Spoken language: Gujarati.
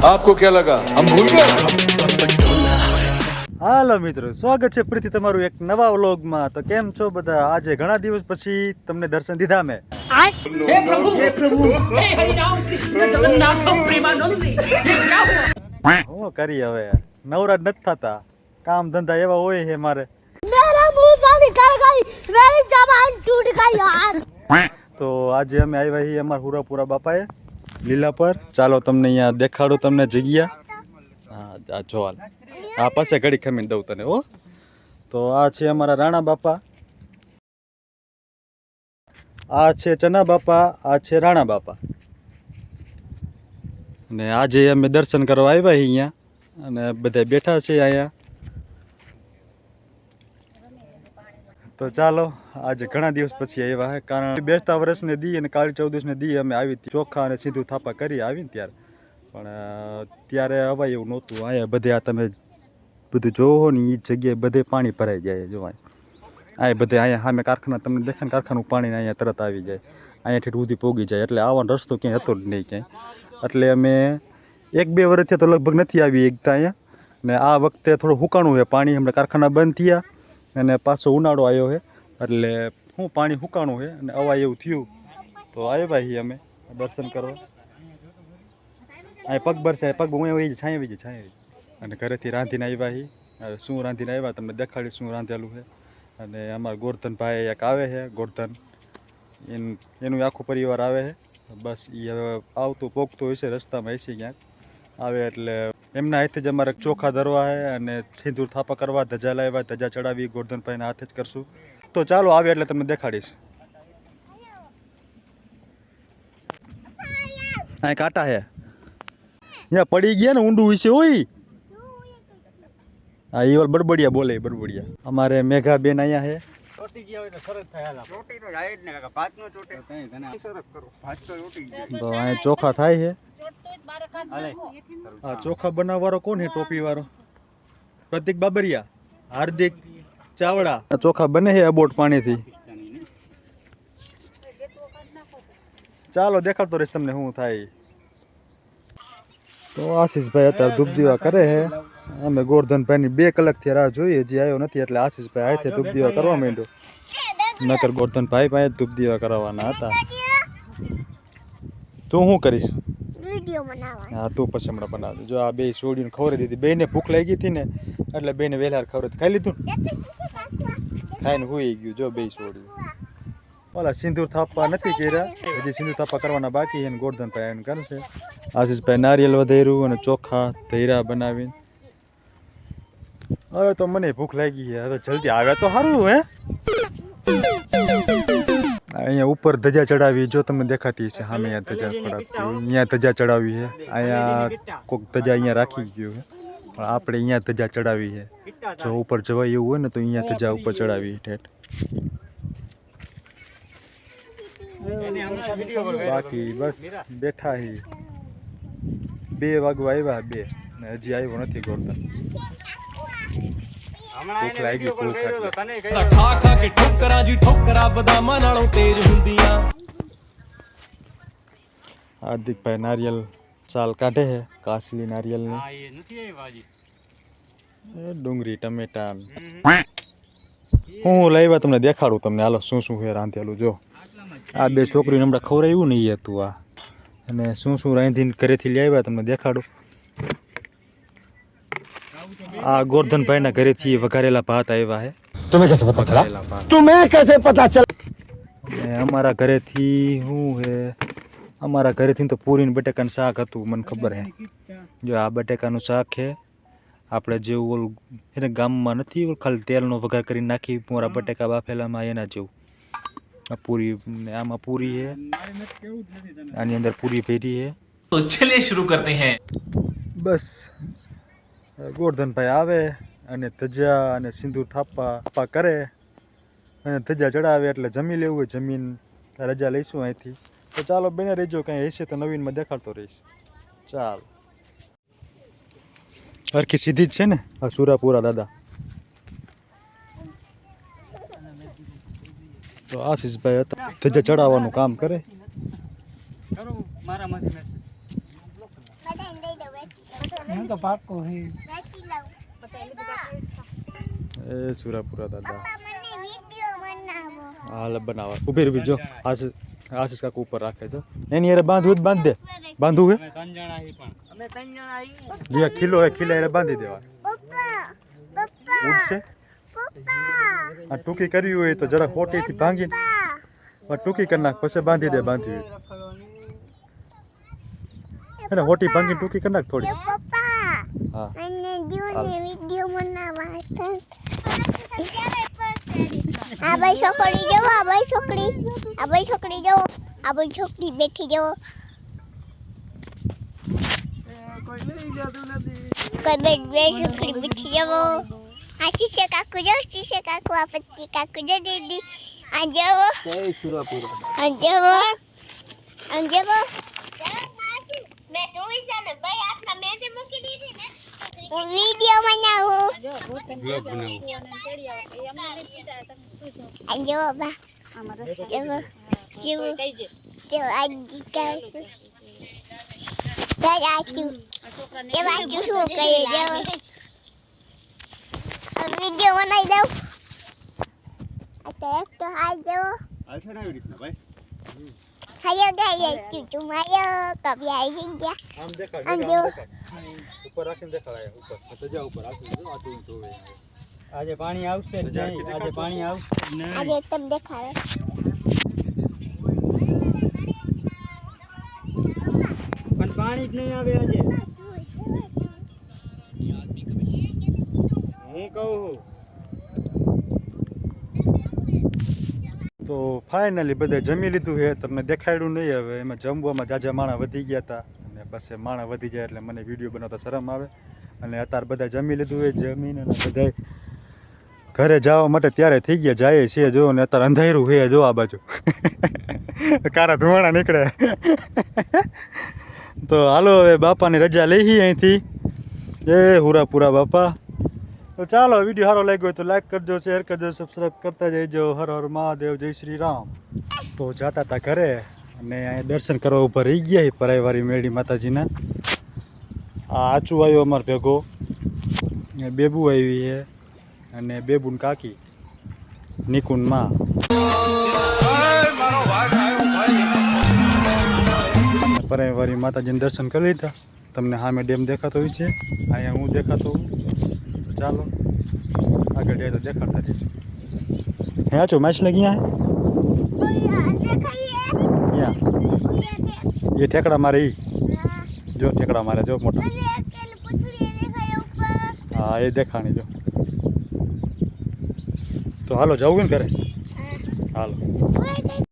आपको क्या लगा हम भूल गए? હાલો મિત્રો, સ્વાગત છે ફરીથી તમારું એક નવા વ્લોગમાં। તો કેમ છો બધા? આજે ઘણા દિવસ પછી તમને દર્શન દીધા મેં। हे प्रभु हे हरि राम कृष्ण जगन्नाथ प्रेमानंद ये क्या हुआ? શું કરી હવે, નવરાજ નથી થતા, કામ ધંધા એવા હોય છે મારે। मेरा मुंह से निकल गई, मेरी जबान टूट गई यार। તો આજે અમે આવ્યા છીએ અમારા હુરાપુરા બાપાએ લીલા પર। ચાલો તમને અહીંયા દેખાડું તમને જગ્યા। હા આ જો હાલ, આ પાસે ઘડી ખમીને દઉં તને હો। તો આ છે અમારા રાણા બાપા, આ છે ચના બાપા, આ છે રાણા બાપા। અને આજે અમે દર્શન કરવા આવ્યા છીએ અહીંયા, અને બધા બેઠા છે અહીંયા। તો ચાલો આજે ઘણા દિવસ પછી આવ્યા છે, કારણ બેસતા વર્ષને દી અને કાળી ચૌદશને દી અમે આવી ચોખા અને સીધું થાપા કરી આવીને ત્યારે, પણ ત્યારે હવાય એવું નહોતું। અહીંયા બધે આ તમે બધું જોવો ને એ જગ્યાએ બધે પાણી ભરાઈ જાય। જોવાય આ બધે અહીંયા સામે કારખાના તમને દેખાય ને, કારખાનું પાણી અહીંયા તરત આવી જાય, અહીંયાથી સુધી પોગી જાય, એટલે આવવાનો રસ્તો ક્યાંય હતો જ નહીં ક્યાંય। એટલે અમે 1-2 વર્ષથી તો લગભગ નથી આવી એકતા અહીંયા, ને આ વખતે થોડું હુકાણું છે પાણી, હમણાં કારખાના બંધ થયા અને પાછો ઉનાળો આવ્યો છે, એટલે શું પાણી હુકાણું છે અને અવાય એવું થયું તો આવ્યા છીએ અમે દર્શન કરવા। અહીં પગ ભરશે, પગ હું છાંય આવી જાય, અને ઘરેથી રાંધીને આવ્યા છીએ। હવે શું રાંધીને આવ્યા તમને દેખાડીશ શું રાંધેલું છે। અને અમારા ગોરધનભાઈ એક આવે છે, ગોરધન એનું આખું પરિવાર આવે છે। બસ એ હવે આવતું પોગતું હોય છે, રસ્તામાં હશે ક્યાંક આવે, એટલે એમના હાથે જ અમારે ચોખા ધરવા છે અને સિંદૂર થાપા કરવા, ધજા લાવ્યા, ધજા ચડાવી ગોરધનભાઈના હાથે જ કરશું। તો ચાલો આવે એટલે તમને દેખાડીશ। આ કાંટા છે, અહીંયા પડી ગયા ને ઊંડું વિશે હોય। હા એ ઓલ બરબડિયા બોલે, બરબડિયા અમારે મેઘા બેન અહીંયા છે। તો અહીંયા ચોખા થાય છે। હા ચોખા બનાવવાળો કોણ છે? ટોપી વાળો પ્રતિક બાબરિયા, હાર્દિક ચાવડા। ચોખા બને છે અબોટ પાણીથી। ચાલો દેખાડતો રહીશ તમને શું થાય। તો આશીષભાઈ અત્યારે ધૂપ દીવા કરે છે, અમે ગોરધનભાઈની 2 કલાકથી રાહ જોઈએ, હજી આવ્યો નથી, એટલે આશીષભાઈ હાથે ધૂપ દીવા કરવા માંડ્યો, નકર ગોરધનભાઈ પાસે ધૂપ દીવા કરવાના હતા। તું શું કરીશ? वीडियो बनावा। હા તું પછી હમણાં બનાવજો। જો આ 2 સોડીને ખવડાવી દીધી, બેને ભૂખ લાગી હતી ને એટલે બેને વહેલા ખવડાવી, ખાઈ લીધું ખાઈને હોઈ ગયું। જો 2 સોડી ઓલા સિંદૂર થાપા નથી કર્યા, હજી સિંદૂર થાપા કરવાના બાકી છે, ગોરધનભાઈ એને કરશે। આશીષભાઈ નારિયેલ વધેર્યું અને ચોખા ધૈરા બનાવીને। હવે તો મને ભૂખ લાગી છે, હવે જલ્દી આવે તો સારું હે। અહીંયા ઉપર ધજા ચડાવી, જો તમને દેખાતી છે સામે અહીંયા ધજા ચડાવતી, અહીંયા ધજા ચડાવી છે, અહીંયા કોઈક ધજા અહીંયા રાખી ગયું છે, પણ આપણે અહીંયા ધજા ચડાવી છે। જો ઉપર જવાય એવું હોય ને તો અહીંયા ધજા ઉપર ચડાવી ઠેઠ। બાકી બસ બેઠા હી, 2 વાગવા આવ્યા, 2 ને હજી આવ્યો નથી ગોરધન। ભૂખ લાગી, ભૂખ ਠਾ ਖਾ ਕੇ ਠੋਕਰਾਂ ਜੀ ਠੋਕਰਾਂ ਬਦਾਮਾਂ ਨਾਲੋਂ ਤੇਜ਼ ਹੁੰਦੀਆਂ। હાર્દિકભાઈ નારિયેલ સાલ કાઢે છે, કાસલી નારિયેલની। ડુંગળી ટમેટા હું લાવ્યા તમને દેખાડું તમને, હાલો શું શું છે રાંધેલું। જો આ 2 છોકરીને હમણાં ખવડાવ્યું નહીં હતું આ, અને શું રાંધીને ઘરેથી લઈ આવ્યા તમને દેખાડું। આ ગોરધનભાઈના ઘરેથી વઘારેલા ભાત આવ્યા છે। तुम्हें कैसे पता चला? तुम्हें कैसे पता चला? અમારા ઘરેથી શું છે, અમારા ઘરેથી તો પૂરી ને બટેકાનું શાક હતું, મને ખબર છે। જો આ બટેકાનું શાક છે, આપણે જેવું ઓલું એને ગામમાં નથી ઓલું ખાલી તેલનો વઘાર કરી નાખી મોરા બટેકા બાફેલામાં, એના જેવું આ પૂરી ને આમાં પૂરી છે, આની અંદર પૂરી ભરી છે। તો ચલિए शुरू करते हैं। બસ ગોરધનભાઈ આવે અને ધજા અને સિંદૂર થાપા કરે અને ધજા ચડાવે એટલે જમી લેવું હોય, જમીન રજા લઈશું અહીંથી। તો ચાલો બને રહેજો, કાંઈ હશે તો નવીનમાં દેખાડતો રહીશ। ચાલો હરખી સીધી જ છે ને આ સુરાપુરા દાદા। તો આશીષભાઈ હતા ધજા ચડાવવાનું કામ કરે। तो पाको है એ સુરાપુરા દાદા મને વિડિયો બનાવો હાલ બનાવવા ઉભી જો આશીષ કાકુ ઉપર રાખે તો એની યારે બાંધવું જ બાંધ દે બાંધવું હે જે ખીલો હે ખીલા યારે બાંધી દેવા પપ્પા પપ્પા ઉડશે પપ્પા આ ટૂંકી કરવી હોય તો જરા ખોટીથી ભાંગી ટૂંકી કરી નાખ પછી બાંધી દે બાંધી હોય એને હોટી ભાંગી ટૂંકી કરી નાખ થોડી પપ્પા હા મને જોને વિડિયો બનાવવા આ ભાઈ છોકરી જો આ ભાઈ છોકરી જો આ ભાઈ છોકરી બેઠી જો કોઈ બે છોકરી બેઠી જો આ શીશે કાકુ જો શીશે કાકુ આ પત્તી કાકુ જો દીદી આ જો આ જો मैं तो इसे ने भाई आपका मेहंदी मुकी दीदी ने वीडियो बनाओ व्लॉग बनाओ आजो बा जो आज का आजू हो गए जाओ वीडियो बनाई दो अच्छा एक तो हाथ जाओ આછડાવી રીતના ભાઈ हायो गए चुचू मायो कभी आई गया આમ દેખાડ આમ જો. ઉપર રાખીને દેખાડાય ઉપર તો જા ઉપર આખું જો આ તું જોવે આજે પાણી આવશે જ નહીં આજે પાણી આવશે જ નહીં आज एकदम देखा है પણ પાણી જ નહીં આવે આજે હું કહું તો ફાઇનલી બધે જમી લીધું છે તમને દેખાડ્યું નહીં હવે એમાં જમવામાં જાજા માણા વધી ગયા હતા અને પછી માણા વધી જાય એટલે મને વિડીયો બનાવતા શરમ આવે અને અત્યારે બધા જમી લીધું હોય જમીને બધા ઘરે જવા માટે ત્યારે થઈ ગયા જાય છે જો ને અત્યારે અંધારું છે જો આ બાજુ કારા ધુવાણા નીકળે તો હાલો હવે બાપાની રજા લઈ અહીંથી એ હુરાપુરા બાપા તો ચાલો વિડીયો સારો લાગ્યો હોય તો લાઈક કરજો શેર કરજો સબસ્ક્રાઈબ કરતા જઈજો હર હર મહાદેવ જય શ્રી રામ તો જાતા હતા ઘરે અને અહીંયા દર્શન કરવા ઉપર રહી ગયા પરાયવારી મેળી માતાજીના આ આચું આવ્યો અમારે ભેગો બેબુ આવી છે અને બેબુન કાકી નિકુન માં પરાયવારી માતાજીને દર્શન કરી લીધા તમને સામે ડેમ દેખાતો હોય છે અહીંયા હું દેખાતો હું ચાલો આગળ જાય તો દેખાડતા રહીશું હે આચો માછલી ક્યાં ક્યાં એ ઠેકડા મારે ઈ જો ઠેકડા મારે જો મોટા હા એ દેખાણી જો તો હાલો જવું ને ઘરે હાલો